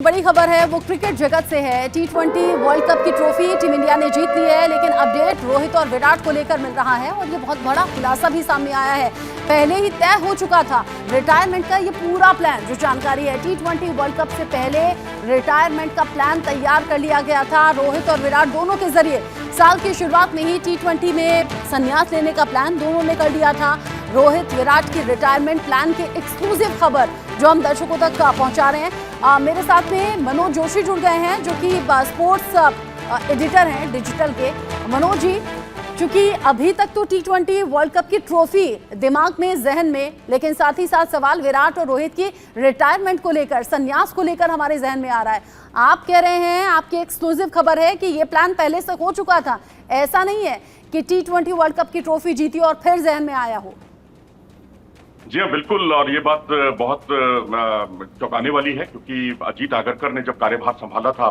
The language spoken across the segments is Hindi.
बड़ी खबर है वो क्रिकेट जगत से है। टी20 वर्ल्ड कप की ट्रॉफी टीम इंडिया ने जीत ली है, लेकिन अपडेट रोहित और विराट को लेकर मिल रहा है और ये बहुत बड़ा खुलासा भी सामने आया है। पहले ही तय हो चुका था रिटायरमेंट का ये पूरा प्लान। जो जानकारी है, टी20 वर्ल्ड कप से पहले रिटायरमेंट का प्लान तैयार कर लिया गया था। रोहित और विराट दोनों के जरिए साल की शुरुआत में ही टी20 में संन्यास लेने का प्लान दोनों ने कर लिया था। रोहित विराट की रिटायरमेंट प्लान की एक्सक्लूसिव खबर जो हम दर्शकों तक पहुंचा रहे हैं। मेरे साथ में मनोज जोशी जुड़ गए हैं जो कि स्पोर्ट्स एडिटर हैं डिजिटल के। मनोज जी, चूंकि अभी तक तो टी20 वर्ल्ड कप की ट्रॉफी दिमाग में, जहन में, लेकिन साथ ही साथ सवाल विराट और रोहित की रिटायरमेंट को लेकर, संन्यास को लेकर हमारे जहन में आ रहा है। आप कह रहे हैं, आपकी एक्सक्लूसिव खबर है कि ये प्लान पहले से हो चुका था। ऐसा नहीं है कि टी20 वर्ल्ड कप की ट्रॉफी जीती और फिर जहन में आया हो। जी हाँ, बिल्कुल। और ये बात बहुत चौंकाने वाली है, क्योंकि अजीत आगरकर ने जब कार्यभार संभाला था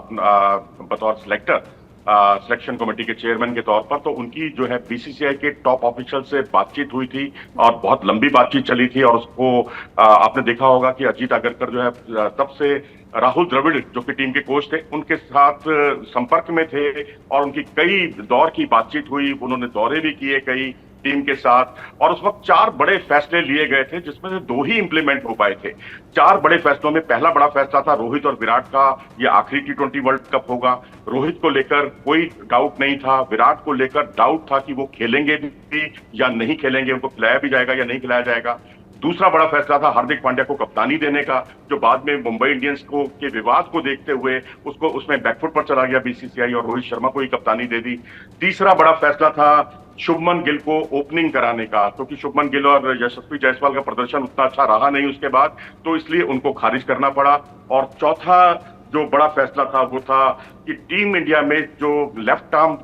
बतौर सिलेक्शन कमेटी के चेयरमैन के तौर पर, तो उनकी जो है बीसीसीआई के टॉप ऑफिशियल से बातचीत हुई थी और बहुत लंबी बातचीत चली थी। और उसको आपने देखा होगा कि अजीत आगरकर जो है तब से राहुल द्रविड़ जो कि टीम के कोच थे उनके साथ संपर्क में थे और उनकी कई दौर की बातचीत हुई। उन्होंने दौरे भी किए कई टीम के साथ, और उस वक्त 4 बड़े फैसले लिए गए थे जिसमें से 2 ही इंप्लीमेंट हो पाए थे। 4 बड़े फैसलों में पहला बड़ा फैसला था रोहित और विराट का, ये आखिरी टी20 वर्ल्ड कप होगा। रोहित को लेकर कोई डाउट नहीं था, विराट को लेकर डाउट था कि वो खेलेंगे भी या नहीं खेलेंगे, उनको खिलाया भी जाएगा या नहीं खिलाया जाएगा। दूसरा बड़ा फैसला था हार्दिक पांड्या को कप्तानी देने का, जो बाद में मुंबई इंडियंस को के विवाद को देखते हुए उसमें बैकफुट पर चला गया बीसीसीआई और रोहित शर्मा को ही कप्तानी दे दी। तीसरा बड़ा फैसला था शुभमन गिल को ओपनिंग कराने का, क्योंकि शुभमन गिल और यशस्वी जायसवाल का प्रदर्शन उतना अच्छा रहा नहीं उसके बाद, तो इसलिए उनको खारिज करना पड़ा। और चौथा जो बड़ा फैसला था वो था कि टीम इंडिया में जो लेफ्ट आर्म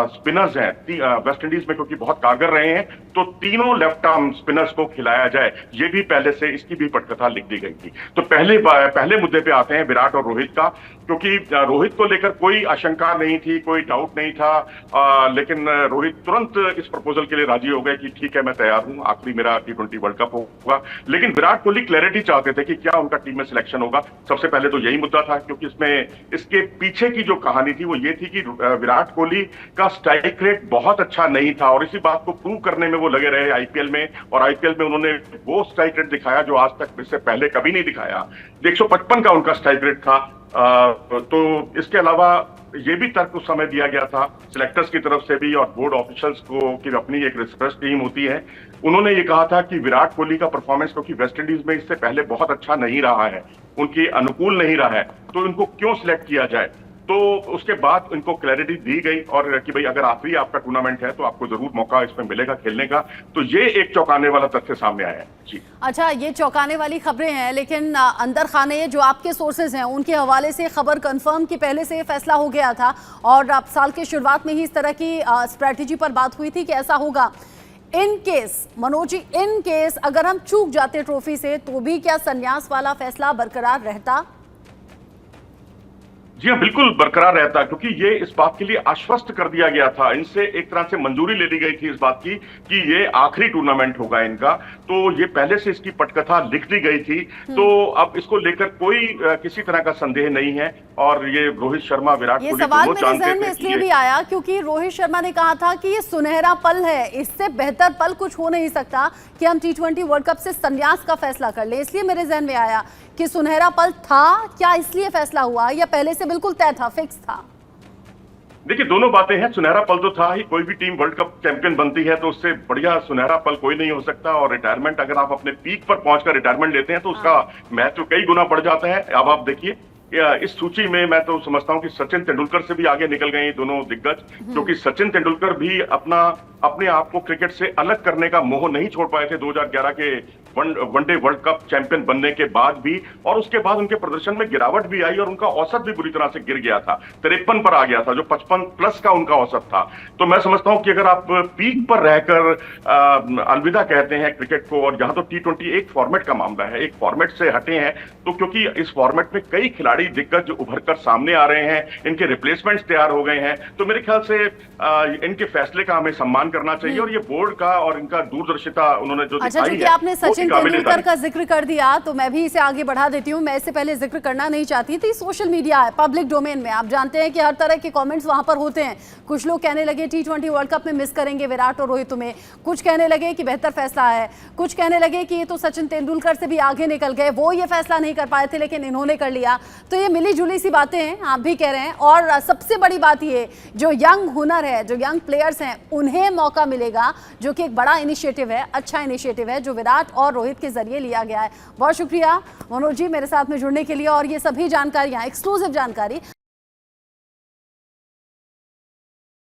स्पिनर्स हैं वेस्ट इंडीज में, क्योंकि बहुत कारगर रहे हैं, तो तीनों लेफ्ट आर्म स्पिनर्स को खिलाया जाए। ये भी पहले से इसकी भी पटकथा लिख दी गई थी। तो पहले मुद्दे पे आते हैं विराट और रोहित का, क्योंकि रोहित को लेकर कोई आशंका नहीं थी, कोई डाउट नहीं था। लेकिन रोहित तुरंत इस प्रपोजल के लिए राजी हो गए कि ठीक है, मैं तैयार हूं, आखिरी मेरा टी20 वर्ल्ड कप होगा। लेकिन विराट कोहली क्लैरिटी चाहते थे कि क्या उनका टीम में सिलेक्शन होगा। सबसे पहले तो यही मुद्दा था, क्योंकि इसके पीछे की जो कहानी थी वो ये थी कि विराट कोहली का स्ट्राइक रेट बहुत अच्छा नहीं था और इसी बात को प्रूव करने में वो लगे रहे आईपीएल में। और आईपीएल में उन्होंने वो स्ट्राइक रेट दिखाया जो आज तक इससे पहले कभी नहीं दिखाया। 155 का उनका स्ट्राइक रेट था। तो इसके अलावा ये भी तर्क उस समय दिया गया था सिलेक्टर्स की तरफ से भी और बोर्ड ऑफिशियल्स को कि अपनी एक रिसर्च टीम होती है। उन्होंने ये कहा था कि विराट कोहली का परफॉर्मेंस, क्योंकि वेस्ट इंडीज में इससे पहले बहुत अच्छा नहीं रहा है, उनकी अनुकूल नहीं रहा है, तो इनको क्यों सिलेक्ट किया जाए। तो उसके बाद इनको क्लैरिटी दी गई और कि भाई अगर आखिरी आपका टूर्नामेंट है तो आपको जरूर मौका इसमें मिलेगा खेलने का। तो ये एक चौंकाने वाला तथ्य सामने आया है। जी अच्छा, ये चौंकाने वाली खबरें हैं, लेकिन अंदर खाने जो आपके सोर्सेज हैं उनके हवाले से खबर कंफर्म कि पहले से फैसला हो गया था और अब साल की शुरुआत में ही इस तरह की स्ट्रेटेजी पर बात हुई थी कि ऐसा होगा। In case Manoj ji, in case अगर हम चूक जाते ट्रॉफी से तो भी क्या संन्यास वाला फैसला बरकरार रहता? जी हाँ, बिल्कुल बरकरार रहता, क्योंकि ये इस बात के लिए आश्वस्त कर दिया गया था। इनसे एक तरह से मंजूरी ले ली गई थी इस बात की कि ये आखिरी टूर्नामेंट होगा इनका, तो ये पहले से इसकी पटकथा लिख दी गई थी। तो अब इसको लेकर कोई किसी तरह का संदेह नहीं है। और ये रोहित शर्मा, विराट कोहली दोनों जानते थे। इसलिए भी आया क्योंकि रोहित शर्मा ने कहा था कि ये सुनहरा पल है, इससे बेहतर पल कुछ हो नहीं सकता कि हम टी20 वर्ल्ड कप से संन्यास का फैसला कर लें। इसलिए मेरे जहन में आया कि सुनहरा पल था क्या, इसलिए फैसला हुआ, या पहले से बिल्कुल तय था, फिक्स था? देखिए, दोनों बातें हैं। सुनहरा पल तो था ही, कोई भी टीम वर्ल्ड कप चैंपियन बनती है तो उससे बढ़िया सुनहरा पल कोई नहीं हो सकता। और रिटायरमेंट, अगर आप अपने पीक पर पहुंचकर रिटायरमेंट लेते हैं तो उसका महत्व कई गुना बढ़ जाता है। अब आप देखिए इस सूची में मैं तो समझता हूं कि सचिन तेंदुलकर से भी आगे निकल गए ये दोनों दिग्गज, क्योंकि सचिन तेंदुलकर भी अपने आप को क्रिकेट से अलग करने का मोह नहीं छोड़ पाए थे 2011 के वनडे वर्ल्ड कप चैंपियन बनने के बाद भी। और उसके बाद उनके प्रदर्शन में गिरावट भी आई और उनका औसत भी बुरी तरह से गिर गया था, 53 पर आ गया था, जो 55 प्लस का उनका औसत था। तो मैं समझता हूं कि अगर आप पीक पर रहकर अलविदा कहते हैं क्रिकेट को, और यहाँ तो टी20 एक फॉर्मेट का मामला है, एक फॉर्मेट से हटे हैं, तो क्योंकि इस फॉर्मेट में कई खिलाड़ी दिग्गज उभर कर सामने आ रहे हैं, इनके रिप्लेसमेंट्स तैयार हो गए हैं, तो मेरे ख्याल से इनके फैसले का हमें सम्मान करना चाहिए। और ये बोर्ड का और इनका दूरदर्शिता उन्होंने जो दिखाई है। आपने सचिन तेंदुलकर का जिक्र कर दिया तो मैं भी इसे आगे बढ़ा देती हूँ। मैं इससे पहले जिक्र करना नहीं चाहती थी। सोशल मीडिया है, पब्लिक डोमेन में आप जानते हैं कि हर तरह के कमेंट्स वहां पर होते हैं। कुछ लोग कहने लगे T20 वर्ल्ड कप में मिस करेंगे विराट और रोहित तुम्हें, कुछ कहने लगे कि बेहतर फैसला है, कुछ कहने लगे कि ये तो सचिन तेंदुलकर से भी आगे निकल गए, वो ये फैसला नहीं कर पाए थे लेकिन इन्होंने कर लिया। तो ये मिली जुली सी बातें हैं, आप भी कह रहे हैं। और सबसे बड़ी बात ये, जो यंग हुनर है, जो यंग प्लेयर्स हैं, उन्हें मौका मिलेगा, जो कि एक बड़ा इनिशिएटिव है, अच्छा इनिशिएटिव है जो विराट और रोहित के जरिए लिया गया है। बहुत शुक्रिया मनोज जी मेरे साथ में जुड़ने के लिए और ये सभी जानकारियां, एक्सक्लूसिव जानकारी